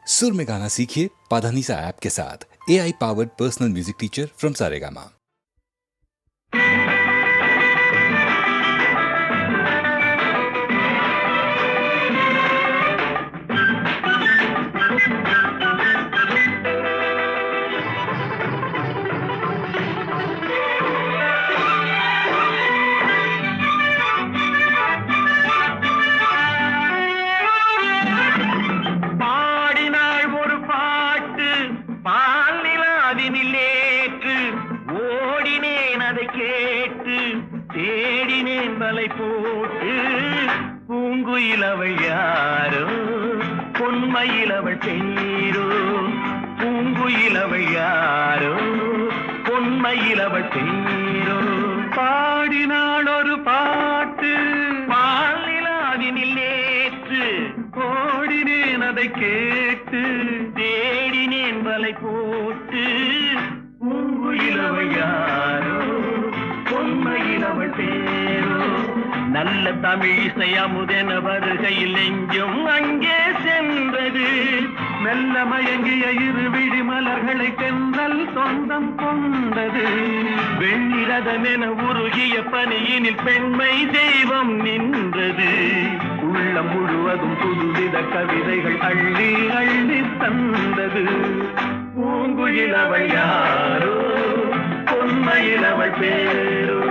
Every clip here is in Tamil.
सुर में गाना सीखिए पाधानीसा ऐप के साथ। AI powered personal music teacher from Saregama. தேடினேன் வலை போட்டு பூங்குயிலவள் யாரோ பொன்மயிலவள் பேரோ பூங்குயிலவள் யாரோ பொன்மயிலவள் பேரோ பாடினாள் ஒரு பாட்டு பாலிலாவினில் நேற்று ஓடினேன் அதை கேட்டு தேடினேன் வலை போட்டு பூங்குயிலவள் யாரோ பொன்மயிலவள் பேரோ நல்ல தமிழிசை அமுதென வருகையில் நெஞ்சும் அங்கே சென்றது மெல்ல மயங்கிய இரு விழி மலர்களை தென்றல் சொந்தம் கொண்டது வெண்ணிரதமென உருகிய பனியினில் பெண்மை தெய்வம் நின்றது உள்ளம் முழுவதும் புதுவித கவிதைகள் அள்ளி அள்ளி தந்தது பூங்குயிலவள் யாரோ பொன்மயிலவள் பேரோ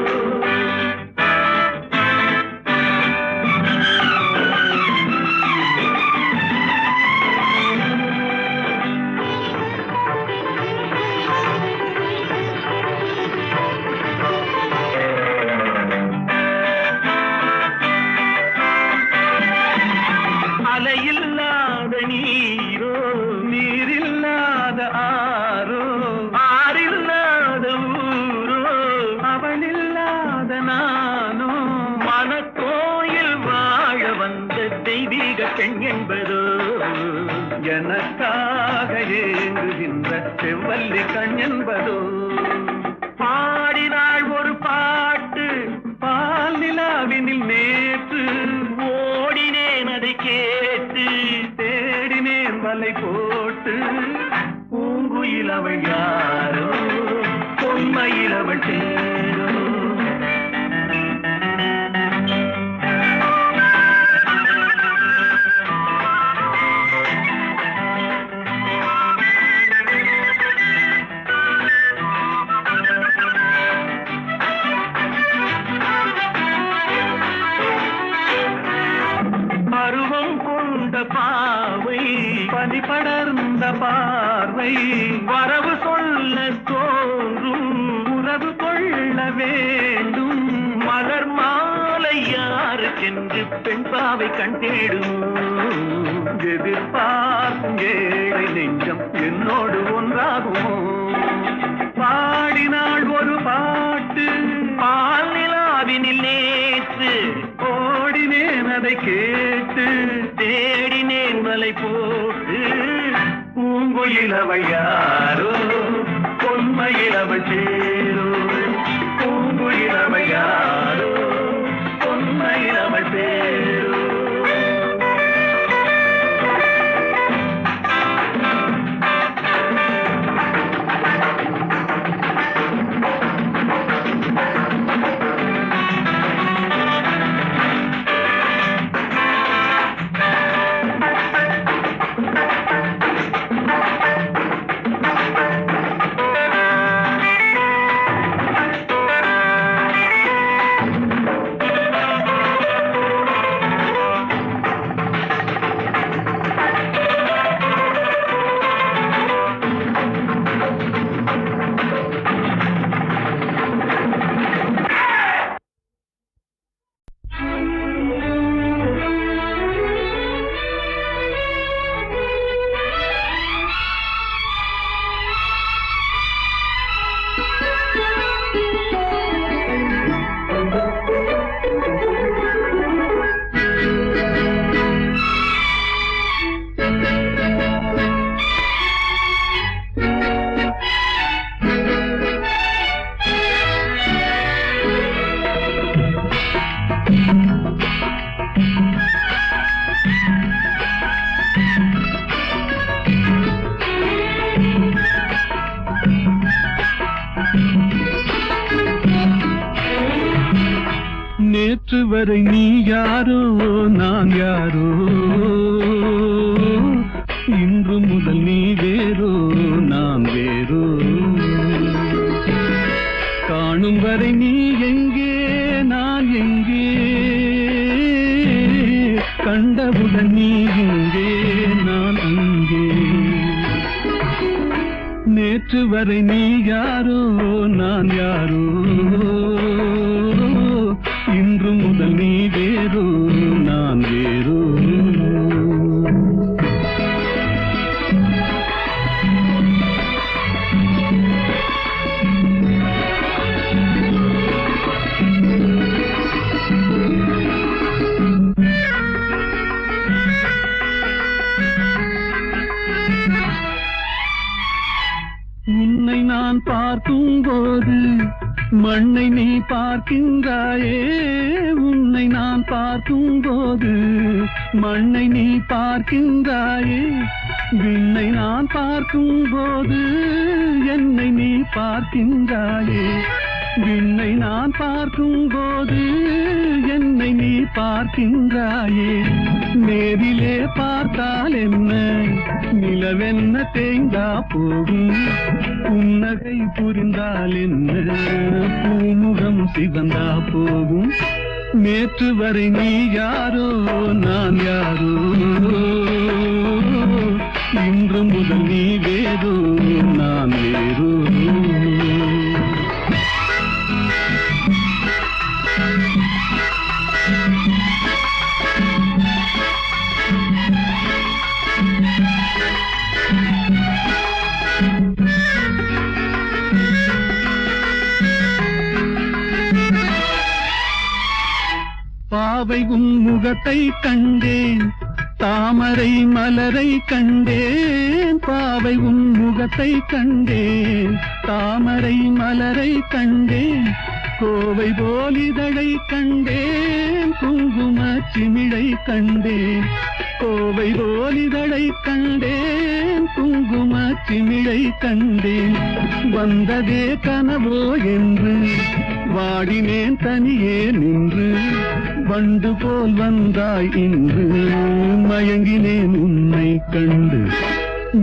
அலையில்லாத நீரோ நீரில்லாத ஆரோ ஆறில்லாத ஊரோ அவளில்லாத நானோ மனக்கோயில் வாழ வந்த தெய்வீக பெண் என்பதோ எனக்காக ஏங்குகின்ற செவ்வல்லி கண் என்பதோ பாடினாள் ஒரு பாட்டு பால் நிலாவினில் நேற்று ஓடினேன் அதை கேட்டு தேடினேன் வலை போட்டு பூங்குயிலவள் யாரோ பொன்மயிலவள் பேரோ பருவம் கொண்ட பாவை பனி படர்ந்த பார்வை வரவு சொல்ல தோன்றும் உறவு கொள்ள வேண்டும் மலர் மாலை யாருக்கென்று பெண் பாவை கண் தேடும் எதிர்பார்க்கும் ஏழை நெஞ்சம் என்னோடு ஒன்றாகுமோ பாடினாள் ஒரு பாட்டு பால் நிலாவினில் நேற்று ஓடினேன் அதை கேட்டு தேடினேன் வலை போட்டு பூங்குயிலவள் யாரோ பொன்மயிலவள் பேரோ பூங்குயிலவள் யாரோ பொன்மயிலவள் பேரோ வரை நீ யாரோ நான் யாரோ, இன்று முதல் நீ வேறோ நான் வேறோ. காணும் வரை நீ எங்கே நான் எங்கே, கண்டவுடன் நீ எங்கே நான் அங்கே. நேற்று வரை நீ யாரோ நான் யாரோ, இன்று முதல் நீ வேறோ நான் வேறோ. உன்னை நான் பார்க்கும் போது மண்ணை நீ பார்க்கின்றாயே, உன்னை நான் பார்க்கும் போது மண்ணை நீ பார்க்கின்றாயே. விண்ணை நான் பார்க்கும் போது என்னை நீ பார்க்கின்றாயே, விண்ணை நான் பார்க்கும் போது என்னை நீ பார்க்கின்றாயே. நேரிலே பார்த்தால் என்ன, நிலவென்ன தேய்ந்தா போகும், புன்னகை புரிந்தால் என்ன, பூமுகம் சிவந்தா போகும். நேற்று வரை நீ யாரோ நான் யாரோ, இன்று முதல் நீ வேறோ நான் வேறோ. பாவை உன் முகத்தை கண்டேன், தாமரை மலரை கண்டேன். பாவை உன் முகத்தை கண்டேன், தாமரை மலரை கண்டேன். கோவை போல் இதழை கண்டேன், குங்கும சிமிழை கண்டேன். கோவை போல் இதழை கண்டேன், குங்கும சிமிழை கண்டேன். வந்ததே கனவோ என்று வாடினேன் தனியே நின்று, வண்டு போல் வந்தாய் இன்று மயங்கினேன் உன்னை கண்டு.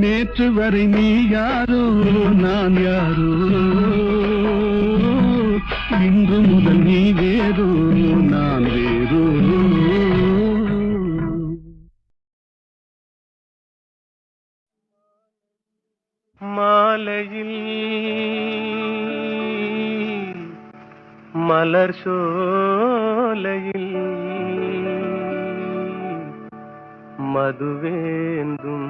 நேற்று வரை நீ யாரோ நான் யாரோ, இன்று முதல் நீ வேறோ நான் வேறோ. மாலையில் மலர் சோலையில் மதுவேந்தும்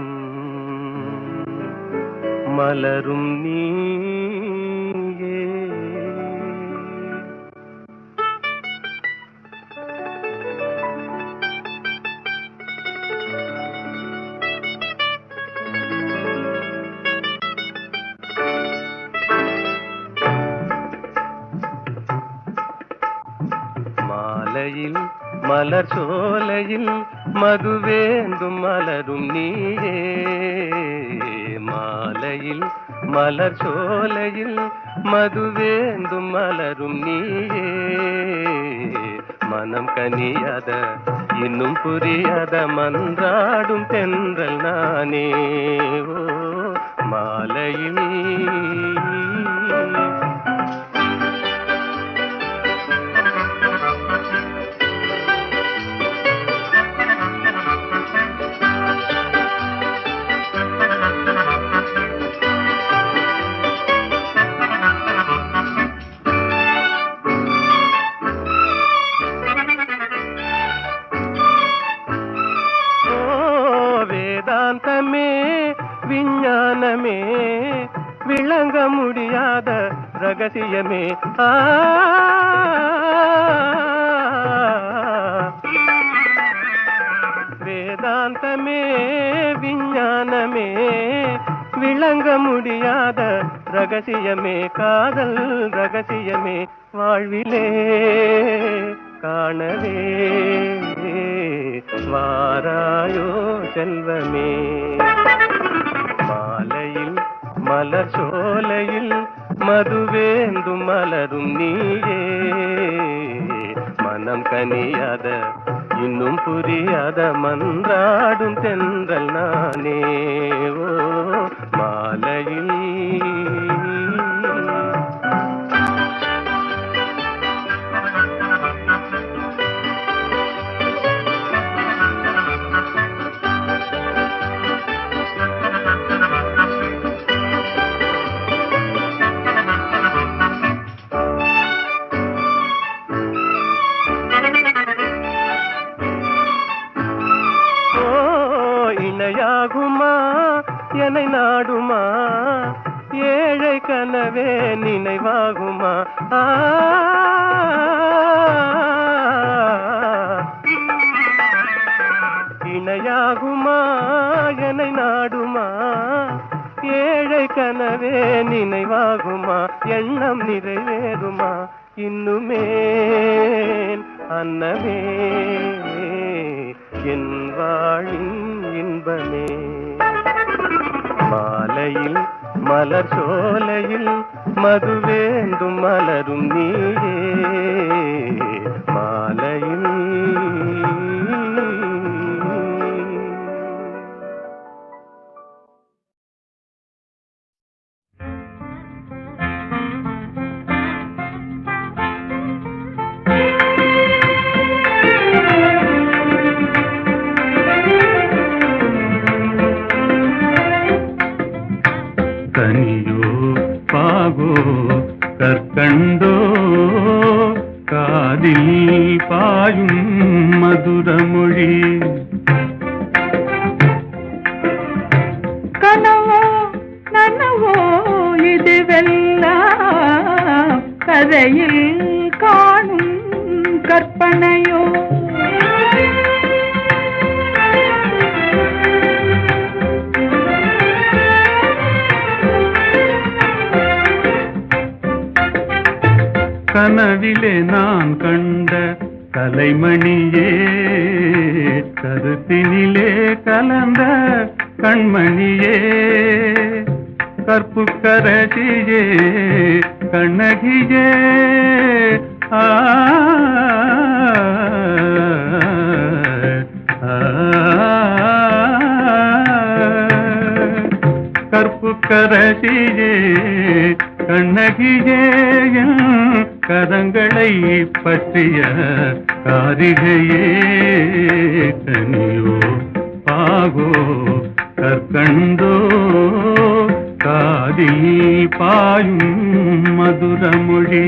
மலரும் நீயே. மாலையில் மலர் சோலையில் மதுவேந்தும் மலரும் நீயே. மாலையில் மலர் சோலையில் மதுவேந்தும் மலரும் நீயே. மனம் கனியாத இன்னும் புரியாத மன்றாடும் தென்றல் நானே. ஓ மாலையில் வேதாந்தமே விஞ்ஞானமே விளங்க முடியாத ரகசியமே. வேதாந்தமே விஞ்ஞானமே விளங்க முடியாத ரகசியமே. காதல் ரகசியமே வாழ்விலே காணவே வாராயோ செல்வமே. மாலையில் மலர் சோலையில் மதுவேந்தும் மலரும் நீயே. மனம் கனியாத இன்னும் புரியாத மன்றாடும் தென்றல் நானே ஓ மாலையில் இணையாகுமா என்னை நாடுமா ஏழை கனவே நினைவாகுமா இணையாகுமா என்னை நாடுமா ஏழை கனவே நினைவாகுமா எண்ணம் நிறைவேறுமா இன்னுமே அன்னமே என் வாழின் இன்பமே மாலையில் மலர் சோலையில் மதுவேந்தும் மலரும் நீயே மாலையில் கனியோ பாகோ கற்கண்டோ காதில் பாயும் மதுரமொழி கனவோ நனவோ இதுவெல்லாம் கதையில் காணும் கற்பனையோ கனவிலே நான் கண்ட கலைமணியே கருத்தினிலே கலந்த கண்மணியே கற்புக்கரசியே கண்ணகியே ஆ கற்புக்கரசியே கண்ணகியே கரங்களை பற்றிய காரிகையே கனியோ பாகோ கற்கண்டோ காதில் பாயும் மதுரமொழி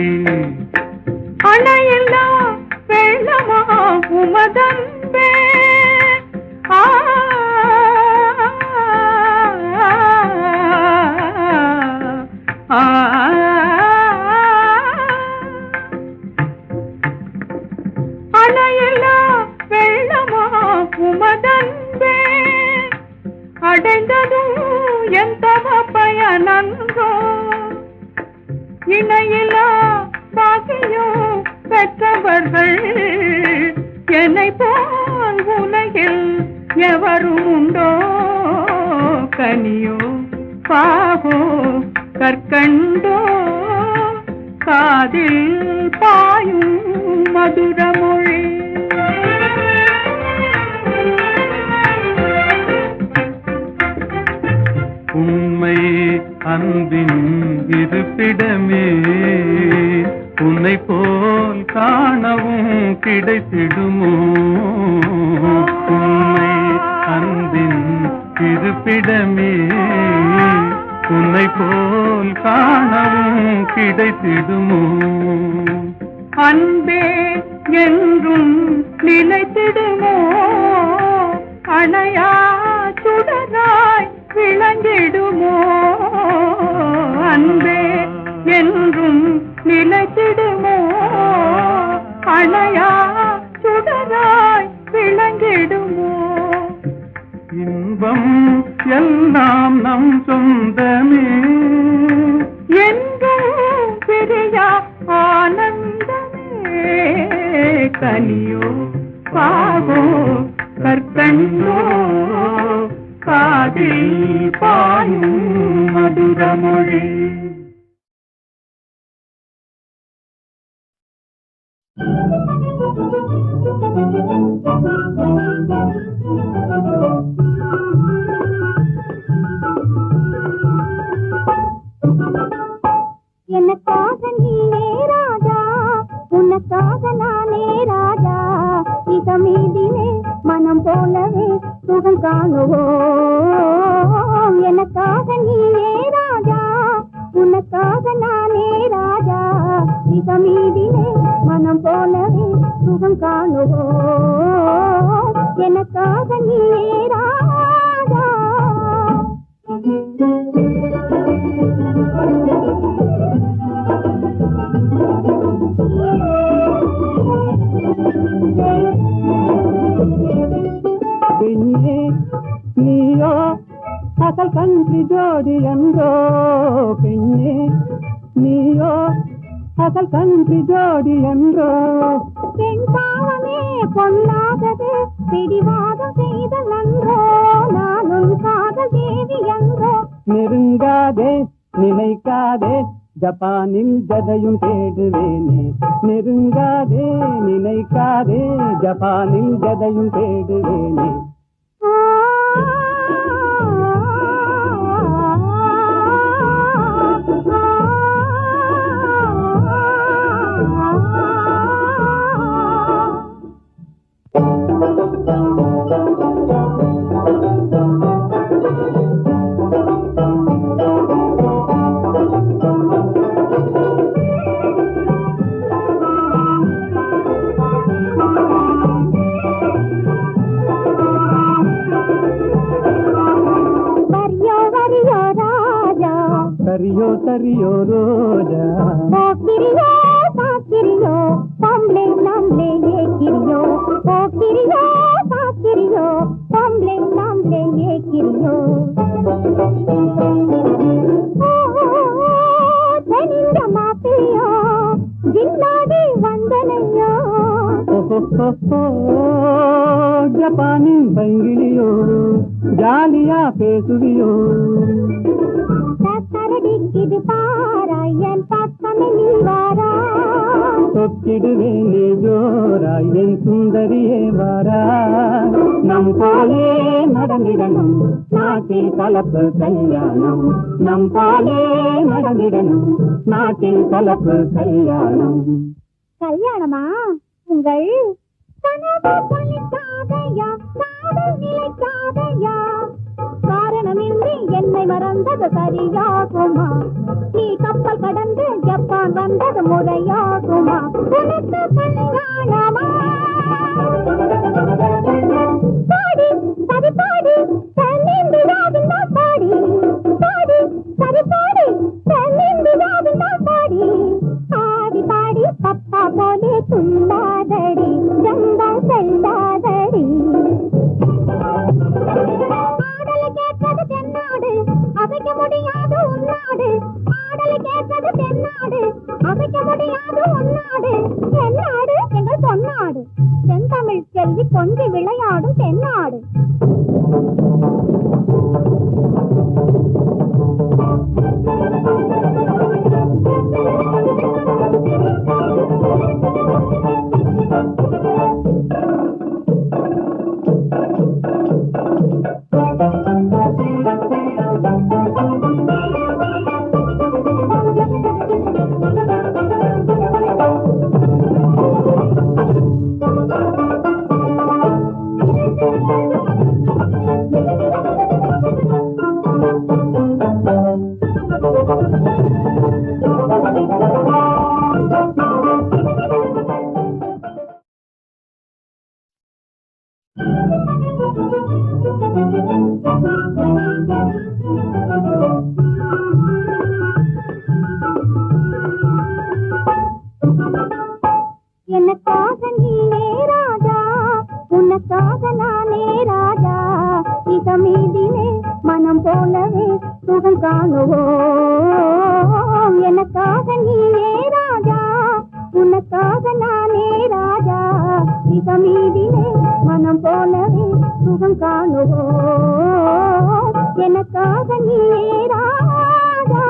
அணையில்லா வெள்ளமா உமதன்பே அணையில்லா வெள்ளமா உமதன்பே அடைந்ததும் எந்த பயனன்றோ இணையில்லா பாக்கியம் பெற்றவர்கள் என்னை போல் உலகில் எவரும் உண்டோ கனியோ பாகோ கற்கண்டோ காதில் பாயும் மதுரமொழி உண்மை அன்பின் இருப்பிடமே உன்னை போல் காணவும் கிடைத்திடுமோ உண்மை அன்பின் இருப்பிடமே உன்னை போல் காணவும் கிடைத்திடுமோ அன்பே என்றும் நிலைத்திடுமோ அணையா சுடராய் விளங்கிடுமோ அன்பே என்றும் நிலைத்திடுமோ அணையா சுடராய் விளங்கிடுமோ இன்பம் எல்லாம் நம் சொந்தமே என்றும் பிரியா ஆனந்தமே கனியோ பாகோ கற்கண்டோ காதில் பாயும் மதுரமொழி சுகம் காணுவோம் எனக்காக நீயே ராஜா உனக்காக நானே ராஜா இசமீதிலே மனம் போலவே சுகம் காணுவோம் எனக்காக நீயே ராஜா பெண்ணே நீயோ அசல் கன்றி ஜோடி என்றோ பெண்ணே நீயோ அசல் கன்றி ஜோடி என்றோ பெண் பாவமே பொல்லாதது பிடிவாதம் செய்த நன்றோ நானும் காதல் தேவி என்றோ நெருங்காதே நினைக்காதே ஜப்பானில் ஜதையும் தேடுவேனே நெருங்காதே நினைக்காதே ஜப்பானில் ஜதையும் தேடுவேனே சரியோ சரியோ ரோஜா போக்கிரியோ பாக்கிரியோ பொம்பளை நாம்ளே ஏக்கிரியோ போக்கிரியோ பாக்கிரியோ பொம்பளை நாம்ளே ஏக்கிரியோ தெனிந்த மாப்பிளையோ ஜில்லாடி வந்தனையோ ஜப்பானின் பைங்கிலியோ ஜாலியா பேசுவியோ கரடிக்குது பாராயன் பக்கமே நீ வாரா தொக்கிடுவேன் நீ ஜோராய் என் சுந்தரியே வாரா நம் போலே நடந்திடணும் நாட்டில் கலப்பு கல்யாணம் நம் போலே நடந்திடணும் நாட்டில் கலப்பு கல்யாணம் கல்யாணமா உங்கள் கனவு பலிக்காதையா காதல் நிலைக்காதையா காரணமின்றி என்னை மறந்தது சரியாகுமா நீ கப்பல் கடந்து ஜப்பான் வந்தது முறையாகுமா உனக்கு கல்யாணமா பாடி சரி பாடி தென்னிந்தியாவின் பாடி பாடி சரி பாடி தென்னிந்தியாவின் பாடி ஆடி பாடி பப்பா போலே துள்ளாதடி ஜம்பா செல்லாதடி பாடலை கேட்பது தென்னாடு அசைக்க முடியாது உன்னாடு பாடலை கேட்பது தென்னாடு அசைக்க முடியாது உன்னாடு தென்னாடு எங்கள் பொன்னாடு தென்தமிழ் செல்வி கொஞ்சி விளையாடும் தென்னாடு எனக்காக நீயே ராஜா உனக்காக நானே ராஜா இதமீதிலே மனம் போலவே சுகம் காணுவோம் எனக்காக நீயே ராஜா உனக்காக நானே ராஜா இதமீதிலே மனம் போலவே சுகம் காணுவோம் எனக்காக நீயே ராஜா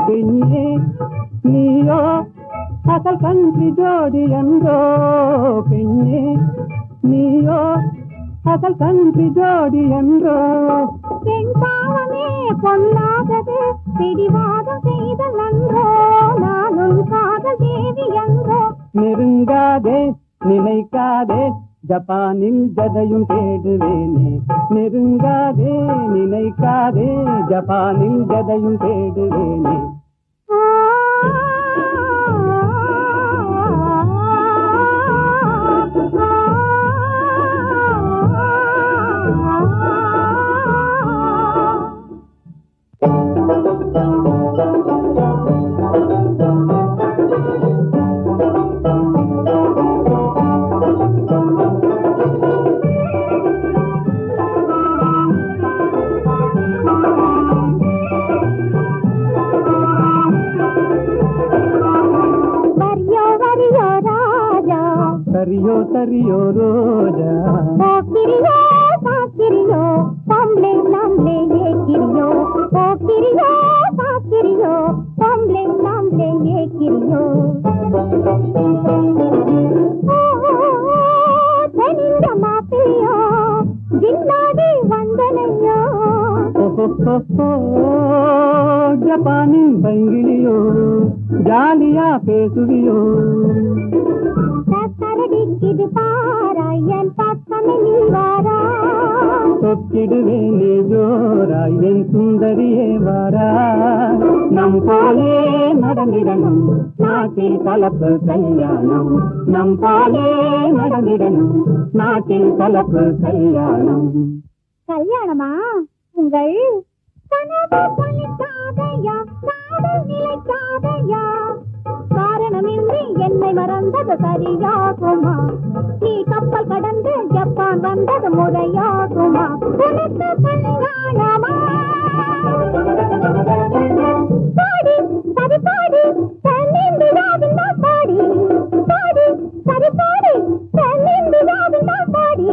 பெண்ணே நீயோ அசல் கன்றி ஜோடி என்றோ பெண்ணே நீயோ அசல் கன்றி ஜோடி என்றோ பெண் பாவமே பொல்லாதது பிடிவாதம் செய்தல் நன்றோ நானும் காதல் தேவி என்றோ நெருங்காதே நினைக்காதே ஜப்பானில் ஜதையும் தேடுவேனே நெருங்காதே நினைக்காதே ஜப்பானில் ஜதையும் தேடுவேனே सरियो सरियो रोजा किरियो साकिरियो पम्ले नामले ये किरियो ओ किरियो साकिरियो पम्ले नामले ये किरियो धनिंग मापियो जिन्नादी वंदनयो ஜப்பானி பங்கிலியோ ஜாலியா பேசுவியோ இது பாராயன் பக்கமே நீ வாரா தொக்கிடுவேனே ஜோராய் என் சுந்தரியே வாரா நம் போலே நடந்திடணும் நாட்டில் கலப்பு கல்யாணம் நம் போலே நடந்திடணும் நாட்டில் கலப்பு கல்யாணம் கல்யாணமா உங்கள் கனவு பலிக்காதையா காதல் நிலைக்காதையா காரணமின்றி என்னை மறந்தது சரியாகுமா நீ கப்பல் கடந்து ஜப்பான் வந்தது முறையாகுமா உனக்கு கல்யாணமா பாடி சரி பாடி தென்னிந்தியாவின் பாடி பாடி சரி பாடி தென்னிந்தியாவின் பாடி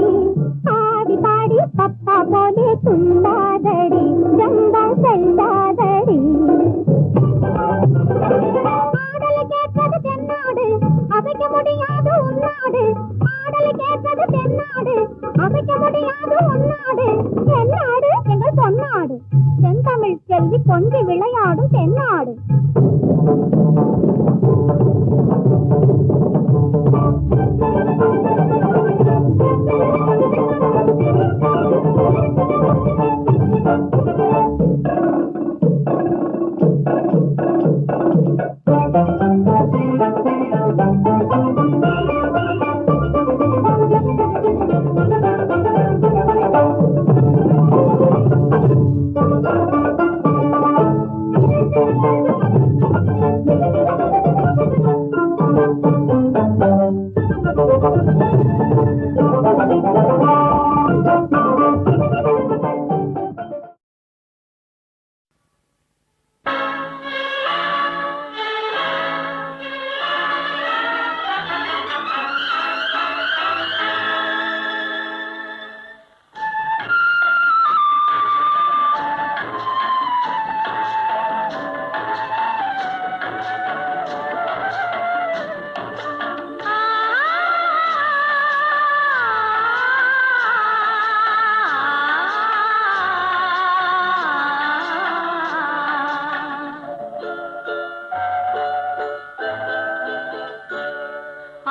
ஆடி பாடி பப்பா போலே துள்ளாதடி ஜம்பம் செல்லாதடி பாடலை கேட்பது தென்னாடு அசைக்க முடியாது உன்னாடு பாடலை கேட்பது தென்னாடு அசைக்க முடியாது உன்னாடு தென்னாடு எங்கள் பொன்னாடு தென்தமிழ் செல்வி கொஞ்சி விளையாடும் தென்னாடு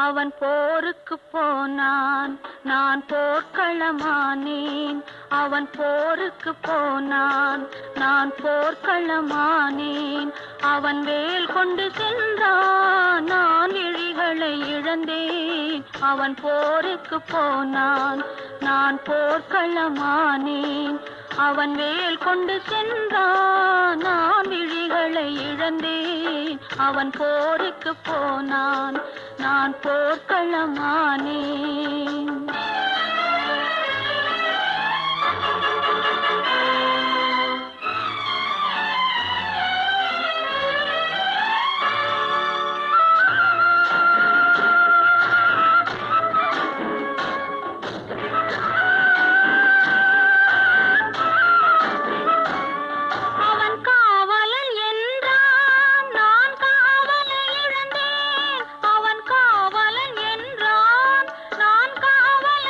அவன் போருக்கு போனான் நான் போர்க்களமானேன் அவன் போருக்கு போனான் நான் போர்க்களமானேன் அவன் வேல் கொண்டு சென்றான் நான் விழிகளை இழந்தேன் அவன் போருக்கு போனான் நான் போர்க்களமானேன் அவன் வேல் கொண்டு சென்றான் நான் விழிகளை இழந்தேன் அவன் போருக்கு போனான் நான் போர்க்களமானேன் காவலை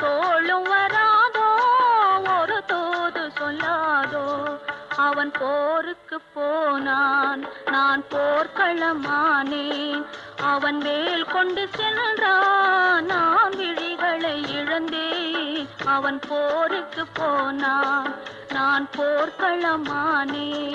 தோளும் வராதோ ஒரு தூது சொல்லாதோ அவன் போருக்கு போனான் நான் போர்க்களமானேன் அவன் வேல் கொண்டு சென்றான் நான் விழிகளை இழந்தேன் அவன் போருக்கு போனான் நான் போர்க்களமானேன்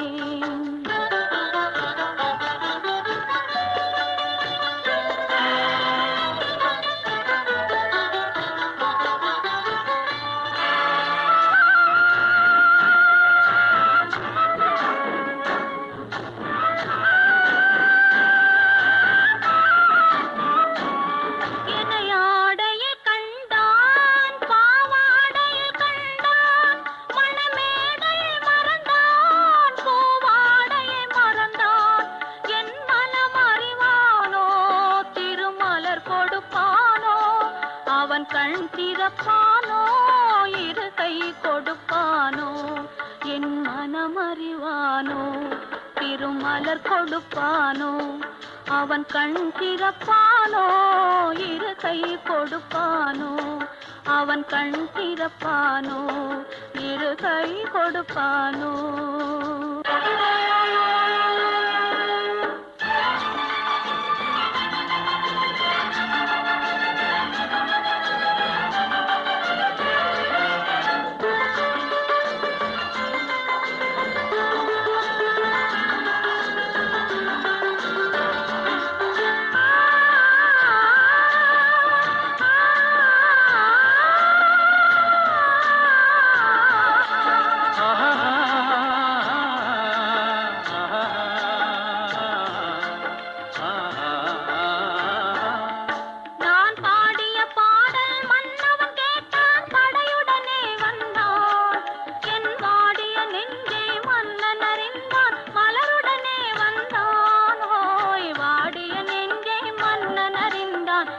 கண் திறப்பானோ இரு கை கொடுப்பானோ என் மனமறிவானோ திருமலர் கொடுப்பானோ அவன் கண் திறப்பானோ இரு கை கொடுப்பானோ அவன் கண் திறப்பானோ இரு கை கொடுப்பானோ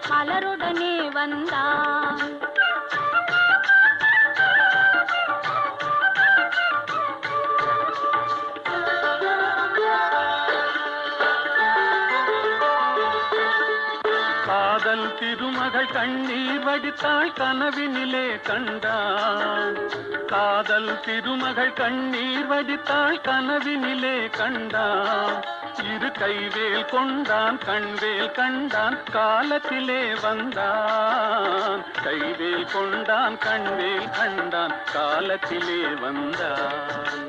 மலருடனே வந்தான் காதல் திருமகள் கண்ணீர் வடித்தாள் கனவினிலே கண்டான் காதல் திருமகள் கண்ணீர் வடித்தாள் கனவினிலே கண்டான் இரு கைவேல் கொண்டான் கண்வேல் கண்டான் காலத்திலே வந்தான் கைவேல் கொண்டான் கண்வேல் கண்டான் காலத்திலே வந்தான்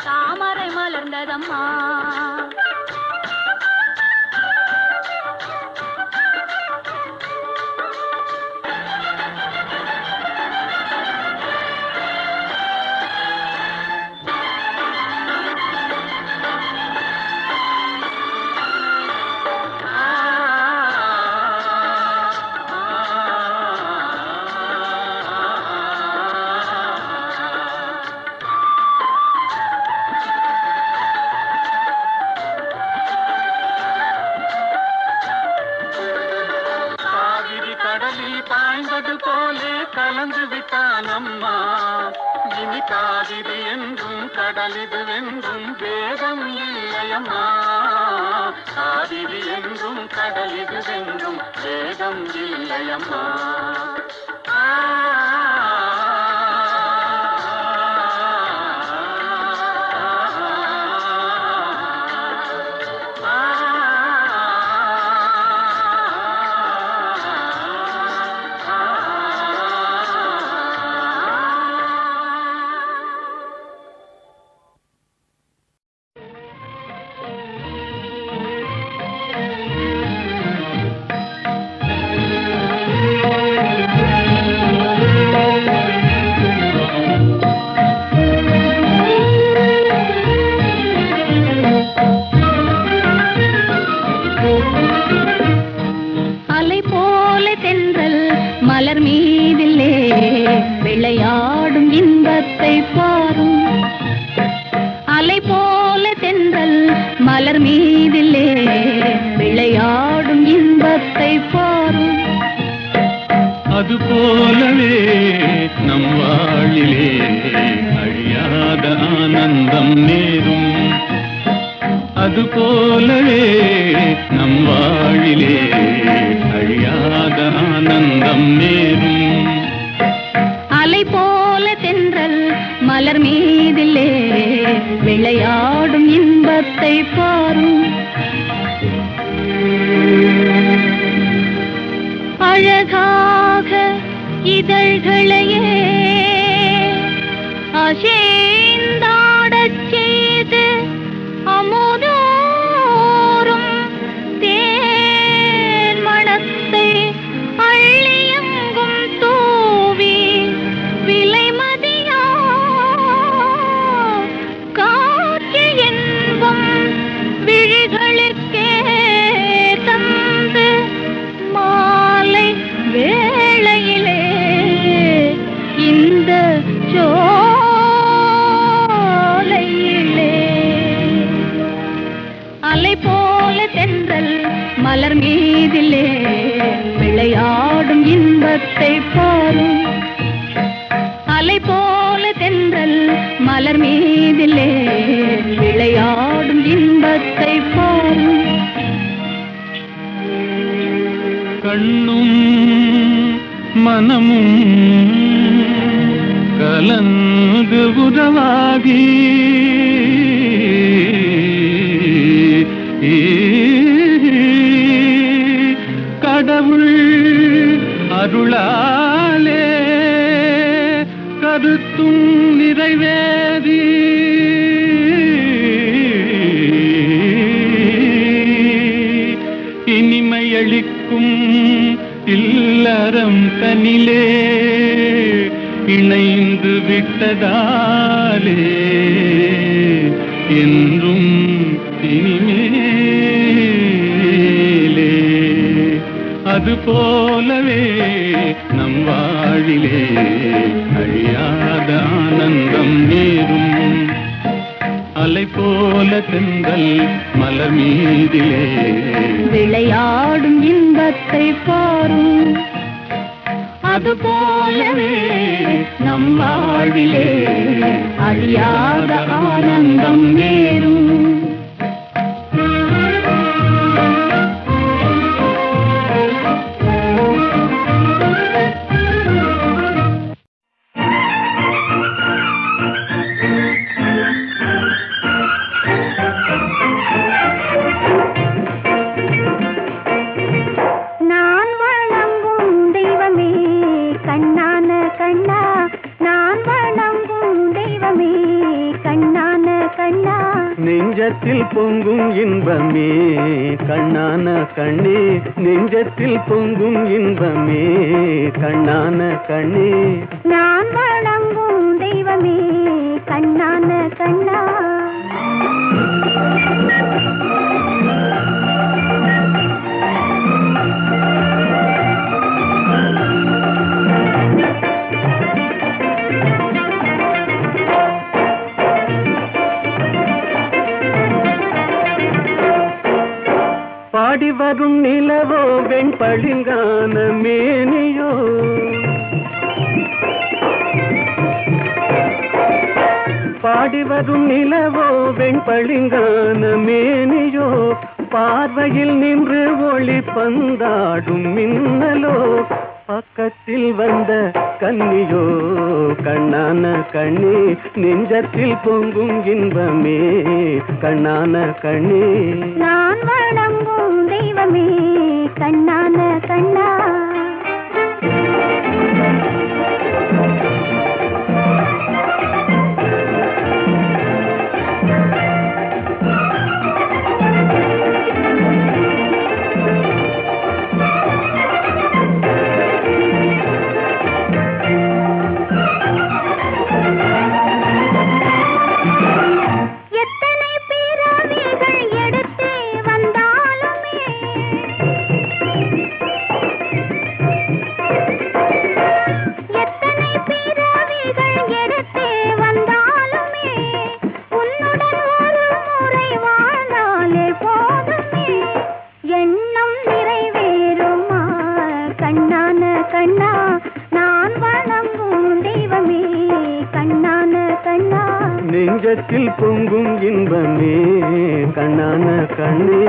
தாமரை மலர்ந்ததம்மா பாய்ந்தது போலே கலந்து விட்டான் அம்மா இனி காவிரி என்றும் கடலிது வென்றும் வேதம் இல்லையம்மா காவிரி என்றும் கடலிது வென்றும் வேதம் இல்லையம்மா மலர் மீதிலே விளையாடும் இன்பத்தை பாரும் மலர் மீதிலே விளையாடும் இன்பத்தை பாரும். அலை போல தென்றல் மலர் மீதிலே விளையாடும் இன்பத்தை பாரும். கண்ணும் மனமும் கலந்து உறவாகி கடவுள் அருளாலே கருத்தும் நிறைவேறி இனிமையளிக்கும் இல்லறம் தனிலே இணைந்து விட்டதாலே என்றும் இனிமேலே அது போலவே நம் வாழிலே அழியாத ஆனந்தம் நேரும். அலை போல தென்றல் மலர் மீதிலே விளையாடும் இன்பத்தை பாரும். அது போலவே நம் வாழ்விலே அழியாத ஆனந்தம் நேரும். நான் வணங்கும் தெய்வமே கண்ணான கண்ணா, நான் வணங்கும் தெய்வமே கண்ணான கண்ணா. நெஞ்சத்தில் பொங்கும் இன்பமே கண்ணான கண்ணே, நெஞ்சத்தில் பொங்கும் இன்பமே கண்ணான கண்ணே. நான் வணங்கும் தெய்வமே கண்ணான கண்ணா. பாடி வரும் நிலவோ வெண்பளிங்கான மேனியோ, பாடி வரும் நிலவோ வெண்பளிங்கான மேனியோ, பார்வையில் நின்று ஒளி பந்தாடும் மின்னலோ, பக்கத்தில் வந்த கன்னியோ கண்ணான கண்ணே, நெஞ்சத்தில் பொங்கும் இன்பமே கண்ணான கண்ணே. நான் வணங்கும் தெய்வமே கண்ணான கண்ணா. எத்தனை பிறவிகள் எடுத்து வந்தாலுமே, எத்தனை பிறவிகள் எடுத்து வந்தாலுமே, உன்னுடன் ஒரு முறை வாழ்ந்தாலே போதுமே, எண்ணம் நிறைவேறுமா கண்ணான கண்ணா. நான் வணங்கும் தெய்வமே கண்ணான கண்ணா. நெஞ்சத்தில் பொங்கும் இன்பமே கண்ணான கண்ணே.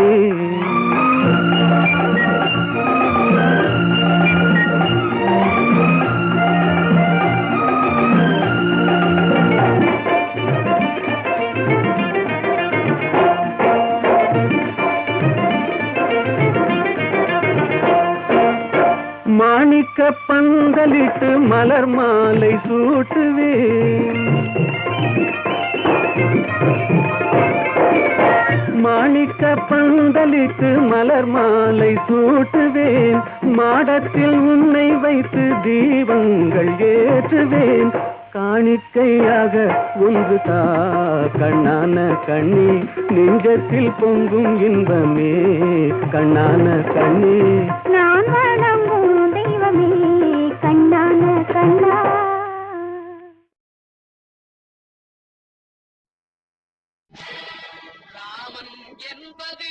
மாணிக்க பந்தலிட்டு மலர் மாலை சூட்டுவேன், மாணிக்க பந்தலிட்டு மலர் மாலை சூட்டுவேன், மாடத்தில் உன்னை வைத்து தீபங்கள் ஏற்றுவேன், காணிக்கையாக ஒன்று தா கண்ணான கண்ணே, நெஞ்சத்தில் பொங்கும் இன்பமே கண்ணான கண்ணே. நான் வணங்கும் தெய்வமே கண்ணான கண்ணா. ராமன் என்பது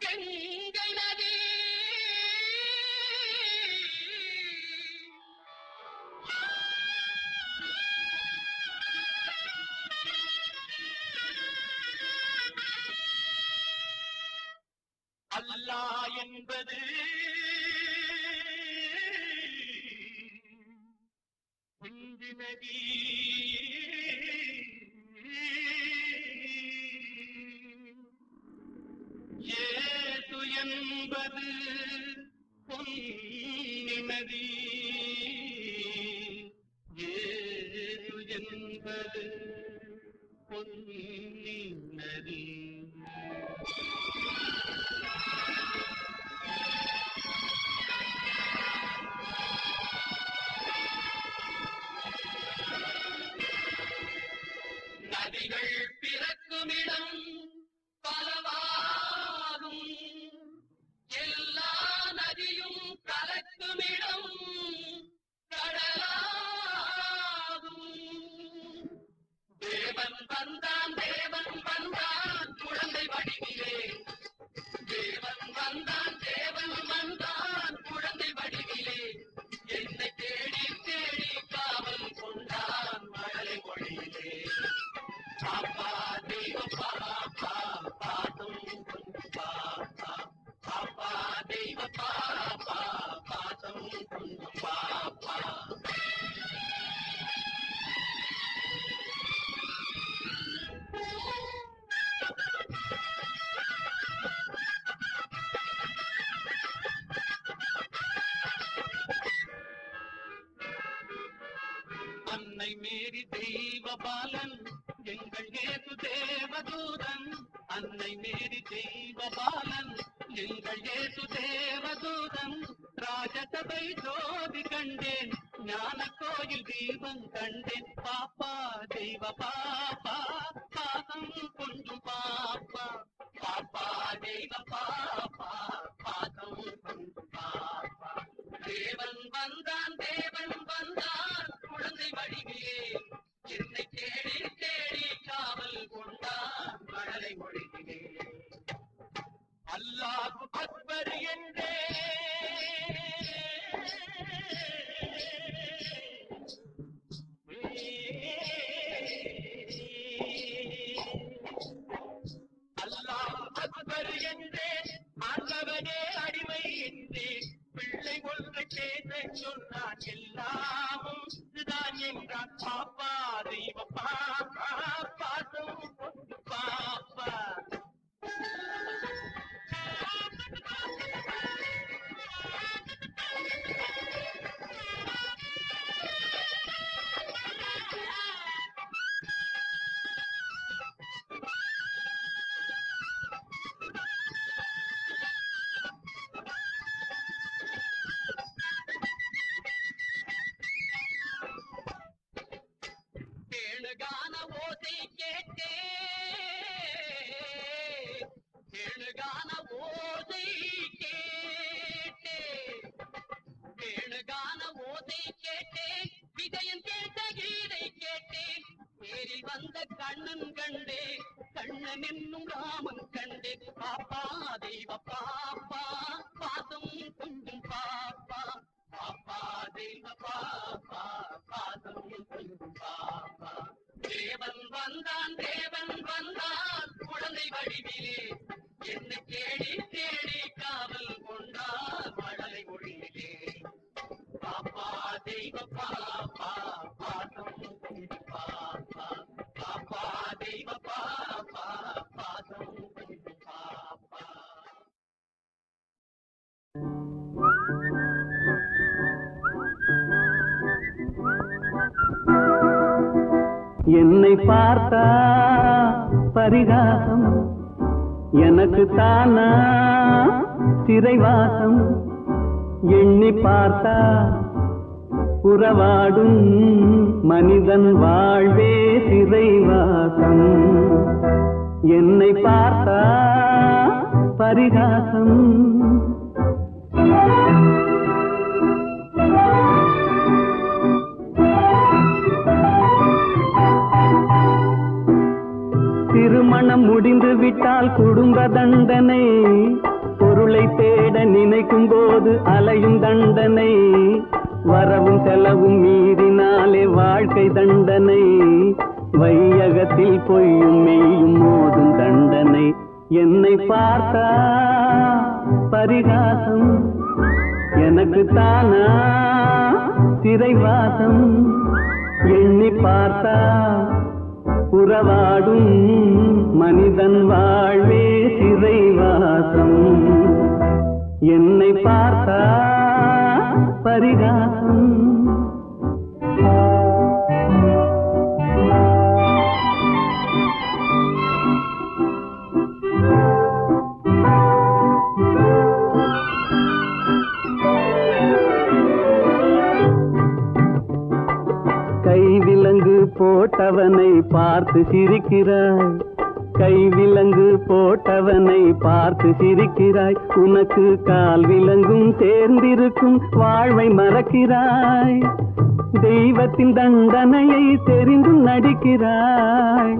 கங்கை அல்லாஹ் என்பது இந்தி நதி ஏது என்பது பொன்னி நதி ஏது என்பது பொன்னி நதி நதிகள் பிறக்குமிடம் பலவாகும் எல்லா நதியும் கலக்குமிடம் கடலாகும் தேவன் வந்தான் குழந்தை வடிவிலே தேவன் வந்தான் குழந்தை வடிவிலே என்னை தேடி தேடி காவல் கொண்டான் மழலை மொழியிலே பாப்பா தெய்வ பாப்பா பாதும் பாப்பா பாப்பா தெய்வ பாப்பா பாதும் பாப்பா அன்னை மேரி தெய்வ பாலன் எங்கள் இயேசு தேவதூதன் அன்னை மேரி தெய்வ பாலன் எங்கள் இயேசு தேவதூதன் ராஜசபை ஜோதி கண்டேன் ஞான கோயில் தீபம் கண்டேன் பாப்பா தெய்வ பாப்பா பாதம் கொஞ்சம் பாப்பா பாப்பா தெய்வ பாப்பா பாதம் கொஞ்சம் பாப்பா தேவன் வந்தான் குழந்தை வடிவிலே என்னை தேடி தேடி காவல் கொண்டான் மழலை மொழியிலே அல்லாஹ் அக்பர் என்றே அல்லாஹ் அக்பர் என்றே ஆண்டவனே அடிமை என்றே பிள்ளை ஒன்று பேச சொன்னான் எல்லாமும் இதுதான் என்றான் பாப்பா தெய்வ பாப்பா பாசம் பாப்பா கேளுகான ஓசை கேட்டே கேளுகான ஓசை கேட்டே கேளுகான ஓசை கேட்டே விஜயன் கேட்ட கீதை கேட்டேன் ஏறி வந்த கண்ணன் கண்டே கண்ணன் என்னும் ராமன் கண்டே பாப்பா தெய்வ பாப்பா பாதம் கொஞ்சம் பாப்பா பாப்பா தெய்வ பாப்பா பாதம் கொஞ்சம் பாப்பா தேவன் வந்தான் குழந்தை வடிவிலே என்னை தேடி தேடி காவல் கொண்டான் மழலை மொழியிலே பாப்பா தெய்வ பாப்பா பாதம் கொஞ்சம் பாப்பா பாப்பா தெய்வ பாப்பா பாதம் கொஞ்சம் பாப்பா என்னை பார்த்தா பரிகாசம் எனக்கு தானா சிறைவாசம் எண்ணி பார்த்தா உறவாடும் மனிதன் வாழ்வே சிறைவாசம் என்னை பார்த்தா பரிகாசம் திருமணம் முடிந்து விட்டால் குடும்ப தண்டனை பொருளை தேட நினைக்கும் போது அலையும் தண்டனை வரவும் செலவும் மீறினாலே வாழ்க்கை தண்டனை வையகத்தில் பொய்யும் மெய்யும் மோதும் தண்டனை என்னை பார்த்தா பரிகாசம் எனக்கு தானா சிறைவாசம் எண்ணி பார்த்தா உறவாடும் மனிதன் வாழ்வே சிறைவாசம் என்னை பார்த்தா பரிகாசம் கைவிலங்கு போட்டவனை பார்த்து சிரிக்கிறாய் கைவிலங்கு போட்டவனை பார்த்து சிரிக்கிறாய் உனக்கு கால் விலங்கும் சேர்ந்திருக்கும் வாழ்வை மறக்கிறாய் தெய்வத்தின் தண்டனையை தெரிந்தும் நடிக்கிறாய்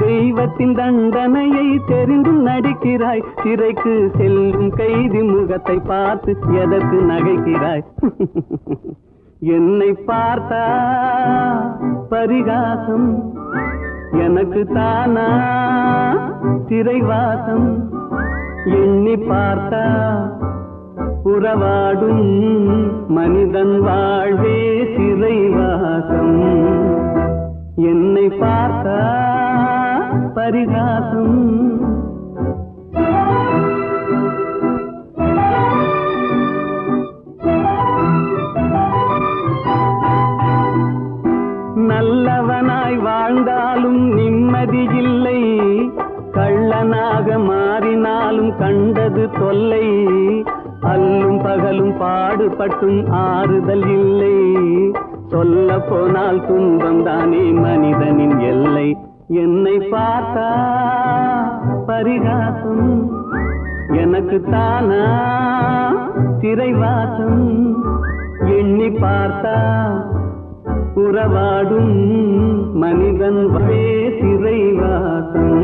தெய்வத்தின் தண்டனையை தெரிந்தும் நடிக்கிறாய் சிறைக்கு செல்லும் கைதி முகத்தை பார்த்து எதற்கு நகைக்கிறாய் என்னை பார்த்தா பரிகாசம் எனக்கு தானா சிறைவாசம் எண்ணி பார்த்தா உறவாடும் மனிதன் வாழ்வே சிறைவாசம் என்னை பார்த்தா பரிகாசம் நல்லவனாய் வாழ்ந்தாலும் நிம்மதி இல்லை கள்ளனாக மாறினாலும் கண்டது தொல்லை அல்லும் பகலும் பாடுபட்டும் ஆறுதல் இல்லை சொல்ல போனால் துன்பம் தானே மனிதனின் எல்லை என்னை பார்த்தா பரிகாசம் எனக்கு தானா சிறைவாசம் எண்ணி பார்த்தா உறவாடும் மனிதன் வே சிறைவாசம்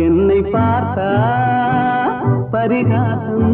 என்னை பார்த்தா பரிகாசம்